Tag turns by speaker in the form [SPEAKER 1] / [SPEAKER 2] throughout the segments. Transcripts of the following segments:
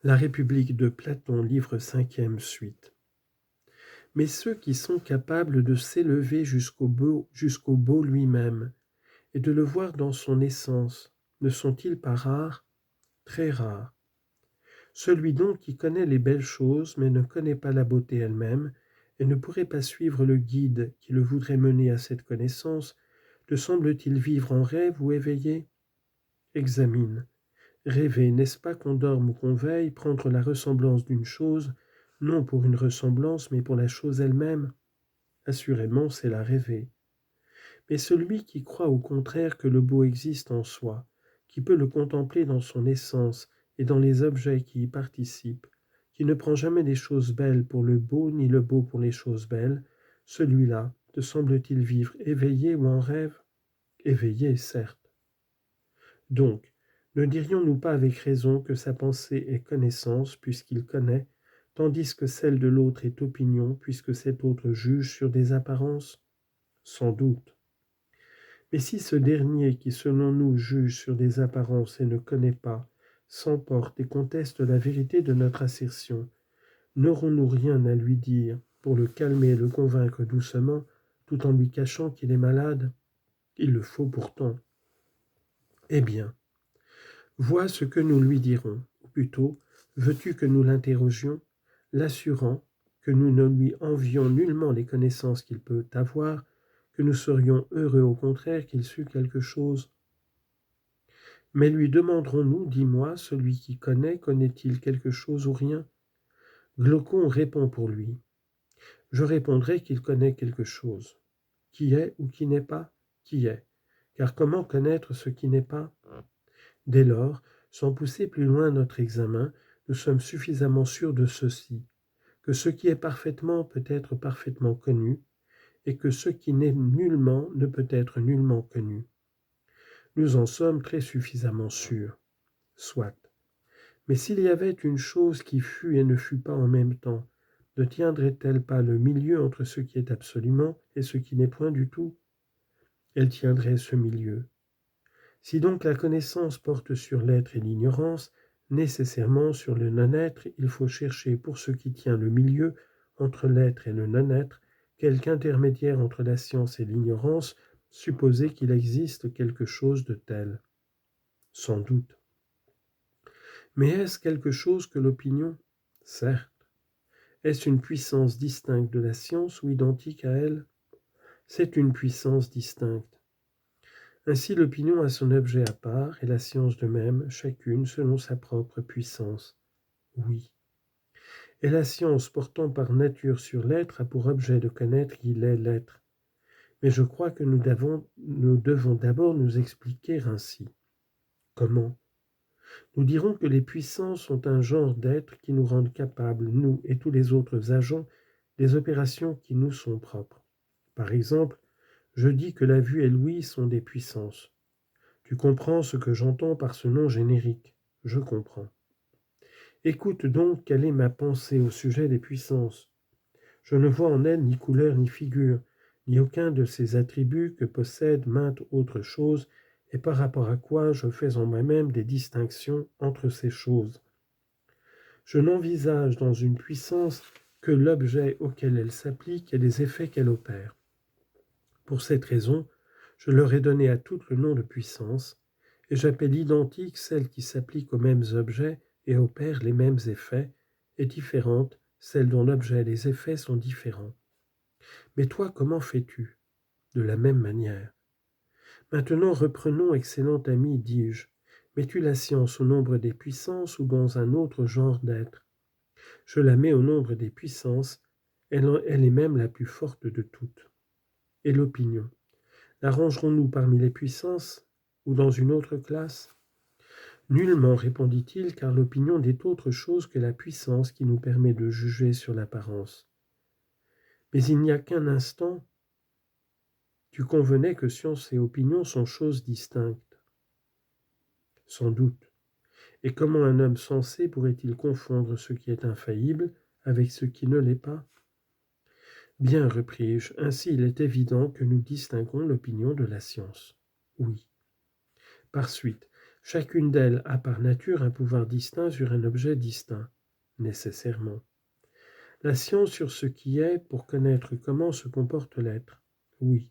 [SPEAKER 1] La République de Platon, livre 5e, suite. Mais ceux qui sont capables de s'élever jusqu'au beau lui-même, et de le voir dans son essence, ne sont-ils pas rares? Très rares. Celui donc qui connaît les belles choses, mais ne connaît pas la beauté elle-même, et ne pourrait pas suivre le guide qui le voudrait mener à cette connaissance, te semble-t-il vivre en rêve ou éveillé? Examine. Rêver, n'est-ce pas qu'on dorme ou qu'on veille, prendre la ressemblance d'une chose, non pour une ressemblance, mais pour la chose elle-même? Assurément, c'est la rêver. Mais celui qui croit au contraire que le beau existe en soi, qui peut le contempler dans son essence et dans les objets qui y participent, qui ne prend jamais les choses belles pour le beau ni le beau pour les choses belles, celui-là, te semble-t-il vivre éveillé ou en rêve? Éveillé, certes. Donc, ne dirions-nous pas avec raison que sa pensée est connaissance, puisqu'il connaît, tandis que celle de l'autre est opinion, puisque cet autre juge sur des apparences? Sans doute. Mais si ce dernier, qui selon nous juge sur des apparences et ne connaît pas, s'emporte et conteste la vérité de notre assertion, n'aurons-nous rien à lui dire pour le calmer et le convaincre doucement, tout en lui cachant qu'il est malade? Il le faut pourtant. Eh bien, vois ce que nous lui dirons, ou plutôt, veux-tu que nous l'interrogions, l'assurant que nous ne lui envions nullement les connaissances qu'il peut avoir, que nous serions heureux au contraire qu'il sût quelque chose? Mais lui demanderons-nous, dis-moi, celui qui connaît-il quelque chose ou rien? Glaucon répond pour lui. Je répondrai qu'il connaît quelque chose. Qui est ou qui n'est pas? Qui est? Car comment connaître ce qui n'est pas? Dès lors, sans pousser plus loin notre examen, nous sommes suffisamment sûrs de ceci, que ce qui est parfaitement peut être parfaitement connu, et que ce qui n'est nullement ne peut être nullement connu. Nous en sommes très suffisamment sûrs. Soit. Mais s'il y avait une chose qui fût et ne fût pas en même temps, ne tiendrait-elle pas le milieu entre ce qui est absolument et ce qui n'est point du tout? Elle tiendrait ce milieu. Si donc la connaissance porte sur l'être et l'ignorance, nécessairement sur le non-être, il faut chercher pour ce qui tient le milieu entre l'être et le non-être, quelque intermédiaire entre la science et l'ignorance, supposer qu'il existe quelque chose de tel. Sans doute. Mais est-ce quelque chose que l'opinion? Certes. Est-ce une puissance distincte de la science ou identique à elle? C'est une puissance distincte. Ainsi l'opinion a son objet à part et la science de même, chacune selon sa propre puissance. Oui. Et la science portant par nature sur l'être a pour objet de connaître qu'il est l'être. Mais je crois que nous devons d'abord nous expliquer ainsi. Comment? Nous dirons que les puissances sont un genre d'êtres qui nous rendent capables, nous et tous les autres agents, des opérations qui nous sont propres. Par exemple, je dis que la vue et l'ouïe sont des puissances. Tu comprends ce que j'entends par ce nom générique. Je comprends. Écoute donc quelle est ma pensée au sujet des puissances. Je ne vois en elles ni couleur ni figure, ni aucun de ces attributs que possède mainte autre chose, et par rapport à quoi je fais en moi-même des distinctions entre ces choses. Je n'envisage dans une puissance que l'objet auquel elle s'applique et les effets qu'elle opère. Pour cette raison, je leur ai donné à toutes le nom de puissance, et j'appelle identique celle qui s'applique aux mêmes objets et opère les mêmes effets, et différente celle dont l'objet et les effets sont différents. Mais toi, comment fais-tu? De la même manière. Maintenant reprenons, excellent ami, dis-je. Mets-tu la science au nombre des puissances ou dans un autre genre d'être? Je la mets au nombre des puissances, elle est même la plus forte de toutes. Et l'opinion? La rangerons-nous parmi les puissances ou dans une autre classe? Nullement, répondit-il, car l'opinion n'est autre chose que la puissance qui nous permet de juger sur l'apparence. Mais il n'y a qu'un instant, tu convenais que science et opinion sont choses distinctes. Sans doute. Et comment un homme sensé pourrait-il confondre ce qui est infaillible avec ce qui ne l'est pas? Bien, repris-je, ainsi il est évident que nous distinguons l'opinion de la science. Oui. Par suite, Chacune d'elles a par nature un pouvoir distinct sur un objet distinct, nécessairement. La science sur ce qui est pour connaître comment se comporte l'être, oui.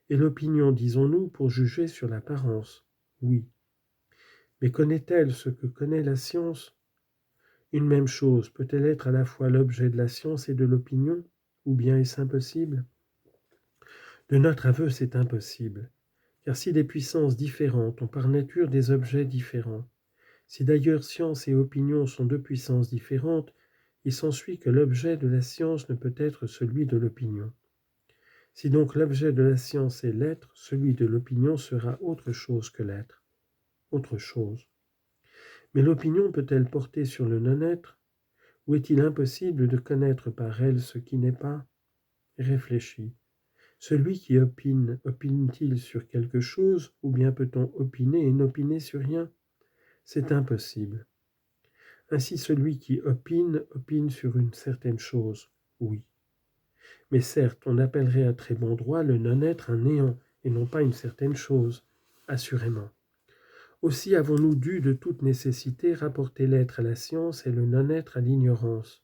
[SPEAKER 1] Et l'opinion, disons-nous, pour juger sur l'apparence, oui. Mais connaît-elle ce que connaît la science? Une même chose peut-elle être à la fois l'objet de la science et de l'opinion, ou bien est-ce impossible? De notre aveu, c'est impossible, car si des puissances différentes ont par nature des objets différents, si d'ailleurs science et opinion sont deux puissances différentes, il s'ensuit que l'objet de la science ne peut être celui de l'opinion. Si donc l'objet de la science est l'être, celui de l'opinion sera autre chose que l'être, autre chose. Mais l'opinion peut-elle porter sur le non-être? Ou est-il impossible de connaître par elle ce qui n'est pas? Réfléchis. Celui qui opine, opine-t-il sur quelque chose, ou bien peut-on opiner et n'opiner sur rien? C'est impossible. Ainsi celui qui opine, opine sur une certaine chose, oui. Mais certes, on appellerait à très bon droit le non-être un néant, et non pas une certaine chose, assurément. Aussi avons-nous dû de toute nécessité rapporter l'être à la science et le non-être à l'ignorance.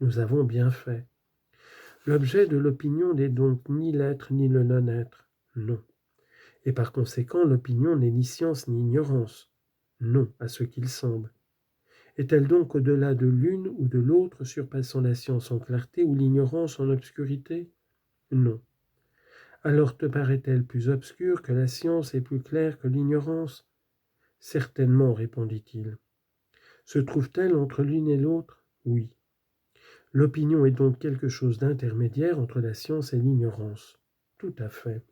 [SPEAKER 1] Nous avons bien fait. L'objet de l'opinion n'est donc ni l'être ni le non-être, non. Et par conséquent, l'opinion n'est ni science ni ignorance, non, à ce qu'il semble. Est-elle donc au-delà de l'une ou de l'autre, surpassant la science en clarté ou l'ignorance en obscurité? Non. Alors te paraît-elle plus obscure que la science et plus claire que l'ignorance? Certainement, répondit-il. Se trouve-t-elle entre l'une et l'autre? Oui. L'opinion est donc quelque chose d'intermédiaire entre la science et l'ignorance. Tout à fait.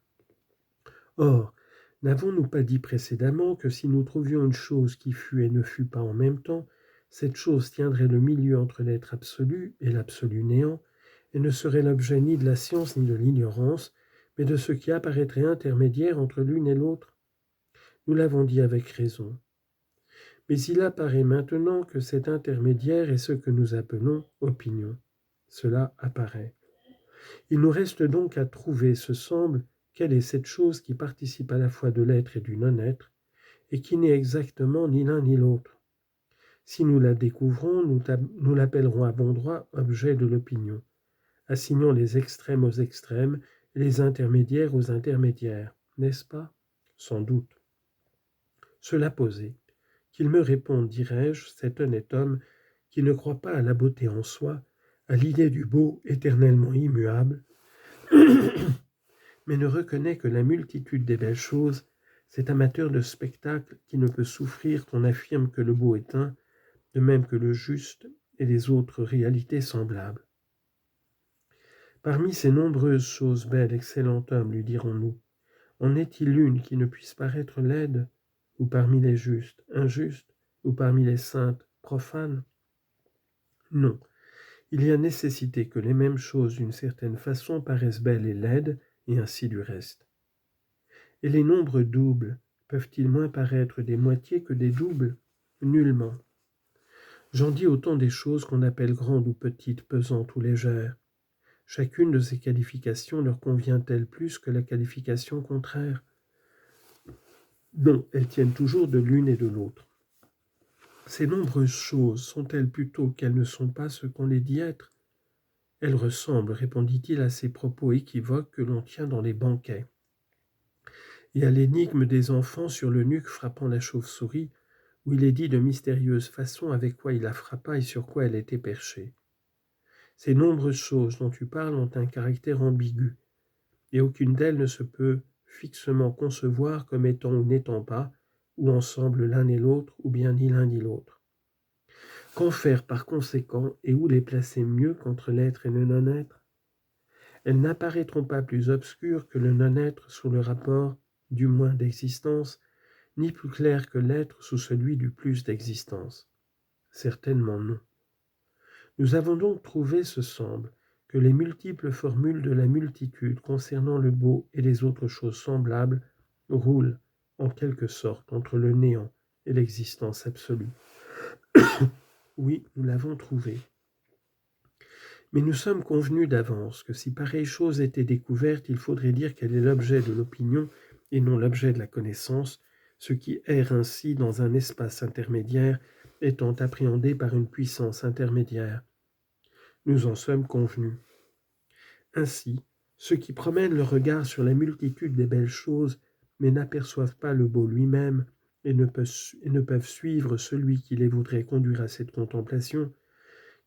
[SPEAKER 1] Or, n'avons-nous pas dit précédemment que si nous trouvions une chose qui fût et ne fût pas en même temps, cette chose tiendrait le milieu entre l'être absolu et l'absolu néant, et ne serait l'objet ni de la science ni de l'ignorance, mais de ce qui apparaîtrait intermédiaire entre l'une et l'autre? Nous l'avons dit avec raison. Mais il apparaît maintenant que cet intermédiaire est ce que nous appelons opinion. Cela apparaît. Il nous reste donc à trouver, ce semble, quelle est cette chose qui participe à la fois de l'être et du non-être, et qui n'est exactement ni l'un ni l'autre. Si nous la découvrons, nous l'appellerons à bon droit objet de l'opinion, assignons les extrêmes aux extrêmes et les intermédiaires aux intermédiaires, n'est-ce pas? Sans doute. Cela posé, qu'il me réponde, dirais-je, cet honnête homme qui ne croit pas à la beauté en soi, à l'idée du beau éternellement immuable, mais ne reconnaît que la multitude des belles choses, cet amateur de spectacle qui ne peut souffrir qu'on affirme que le beau est un, de même que le juste et les autres réalités semblables. Parmi ces nombreuses choses belles, excellent homme, lui dirons-nous, en est-il une qui ne puisse paraître laide, ou parmi les justes, injuste, ou parmi les saintes, profane? Non, il y a nécessité que les mêmes choses d'une certaine façon paraissent belles et laides, et ainsi du reste. Et les nombres doubles peuvent-ils moins paraître des moitiés que des doubles? Nullement. J'en dis autant des choses qu'on appelle grandes ou petites, pesantes ou légères. Chacune de ces qualifications leur convient-elle plus que la qualification contraire? Non, elles tiennent toujours de l'une et de l'autre. Ces nombreuses choses sont-elles plutôt qu'elles ne sont pas ce qu'on les dit être? Elles ressemblent, répondit-il, à ces propos équivoques que l'on tient dans les banquets, et à l'énigme des enfants sur l'eunuque frappant la chauve-souris, où il est dit de mystérieuse façon avec quoi il la frappa et sur quoi elle était perchée. Ces nombreuses choses dont tu parles ont un caractère ambigu, et aucune d'elles ne se peut fixement concevoir comme étant ou n'étant pas, ou ensemble l'un et l'autre, ou bien ni l'un ni l'autre. Qu'en faire par conséquent, et où les placer mieux qu'entre l'être et le non-être? Elles n'apparaîtront pas plus obscures que le non-être sous le rapport du moins d'existence, ni plus claires que l'être sous celui du plus d'existence. Certainement non. Nous avons donc trouvé, ce semble, que les multiples formules de la multitude concernant le beau et les autres choses semblables roulent, en quelque sorte, entre le néant et l'existence absolue. Oui, nous l'avons trouvé. Mais nous sommes convenus d'avance que si pareille chose était découverte, il faudrait dire qu'elle est l'objet de l'opinion et non l'objet de la connaissance, ce qui erre ainsi dans un espace intermédiaire étant appréhendé par une puissance intermédiaire. Nous en sommes convenus. Ainsi, ceux qui promènent le regard sur la multitude des belles choses, mais n'aperçoivent pas le beau lui-même, et ne peuvent suivre celui qui les voudrait conduire à cette contemplation,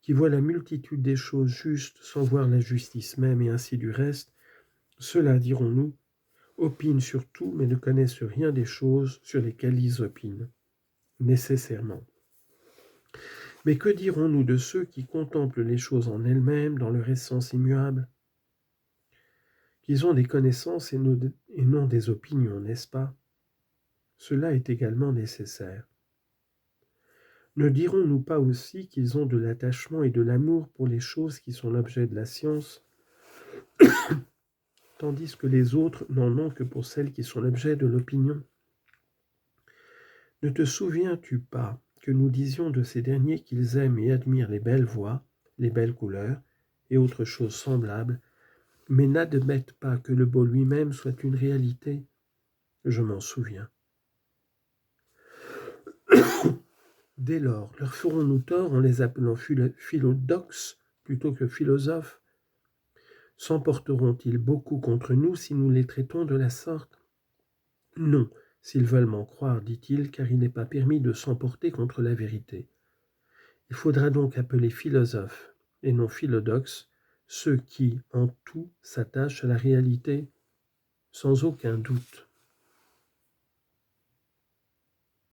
[SPEAKER 1] qui voit la multitude des choses justes sans voir la justice même et ainsi du reste, ceux-là, dirons-nous, opinent sur tout mais ne connaissent rien des choses sur lesquelles ils opinent, nécessairement. Mais que dirons-nous de ceux qui contemplent les choses en elles-mêmes dans leur essence immuable? Qu'ils ont des connaissances et non des opinions, n'est-ce pas? Cela est également nécessaire. Ne dirons-nous pas aussi qu'ils ont de l'attachement et de l'amour pour les choses qui sont l'objet de la science, tandis que les autres n'en ont que pour celles qui sont l'objet de l'opinion? Ne te souviens-tu pas que nous disions de ces derniers qu'ils aiment et admirent les belles voix, les belles couleurs et autres choses semblables, mais n'admettent pas que le beau lui-même soit une réalité? Je m'en souviens. Dès lors, leur ferons-nous tort en les appelant philodoxes plutôt que philosophes? S'emporteront-ils beaucoup contre nous si nous les traitons de la sorte? Non, s'ils veulent m'en croire, dit-il, car il n'est pas permis de s'emporter contre la vérité. Il faudra donc appeler philosophes, et non philodoxes, ceux qui, en tout, s'attachent à la réalité, sans aucun doute.